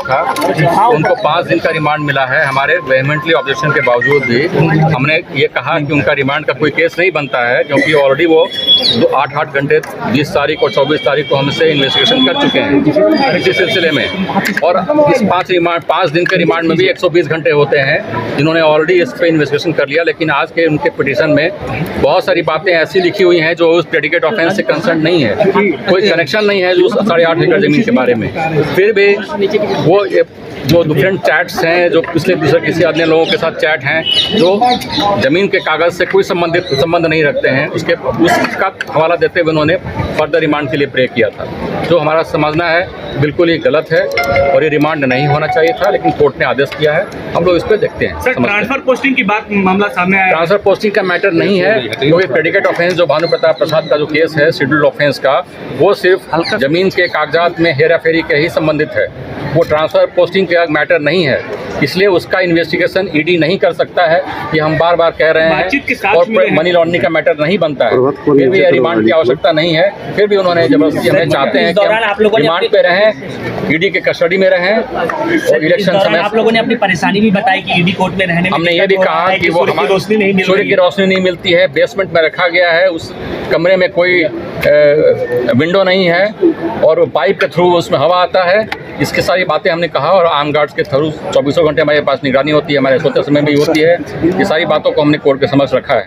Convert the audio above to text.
था, उनको 5 दिन का रिमांड मिला है। हमारे वेहमेंटली ऑब्जेक्शन के बावजूद भी हमने ये कहा कि उनका रिमांड का कोई केस नहीं बनता है, क्योंकि ऑलरेडी वो 8-8 घंटे 20 तारीख और 24 तारीख को हमसे इन्वेस्टिगेशन कर चुके हैं इसी सिलसिले में। और इस 5 दिन के रिमांड में भी 120 घंटे होते हैं, जिन्होंने ऑलरेडी इस पर इन्वेस्टिगेशन कर लिया। लेकिन आज के उनके पिटीशन में बहुत सारी बातें ऐसी लिखी हुई हैं जो उस प्रेडिकेट ऑफेंस से कंसर्न नहीं है, कोई कनेक्शन नहीं है जो 8.5 एकड़ ज़मीन के बारे में। फिर भी वो जो डिफरेंट चैट्स हैं, जो पिछले किसी अन्य लोगों के साथ चैट हैं, जो ज़मीन के कागज़ से कोई संबंध नहीं रखते हैं, उसका हवाला देते हुए उन्होंने फर्दर रिमांड के लिए प्रे किया था। जो हमारा समझना है बिल्कुल ही गलत है और ये रिमांड नहीं होना चाहिए था, लेकिन कोर्ट ने आदेश किया है, हम लोग इस पर देखते हैं। सर, ट्रांसफर पोस्टिंग की बात मामला सामने आया। ट्रांसफर पोस्टिंग का मैटर नहीं है, क्योंकि प्रेडिकेट ऑफेंस जो भानु प्रताप प्रसाद का जो केस है शेड्यूल्ड ऑफेंस का, वो सिर्फ जमीन के कागजात में हेरा फेरी के ही संबंधित है। वो ट्रांसफर पोस्टिंग का मैटर नहीं है, इसलिए उसका इन्वेस्टिगेशन ईडी नहीं कर सकता है। ये हम बार बार कह रहे हैं, और मनी लॉन्ड्रिंग का मैटर नहीं बनता है। फिर भी रिमांड की आवश्यकता नहीं है, फिर भी उन्होंने जबरदस्ती हमें चाहते हैं कि हम रिमांड पे रहें, ईडी के कस्टडी में रहें। और इलेक्शन समय आप लोगों ने अपनी परेशानी भी बताई कि ईडी कोर्ट में रहने में हमने ये भी कहा कि वो हमारी सूर्य की रोशनी नहीं मिलती है, बेसमेंट में रखा गया है, उस कमरे में कोई विंडो नहीं है और पाइप के थ्रू उसमें हवा आता है। इसकी सारी बातें हमने कहा, और आर्म गार्ड्स के थ्रू 24 घंटे हमारे पास निगरानी होती है, हमारे सोते समय भी होती है। ये सारी बातों को हमने कोर्ट के समक्ष रखा है।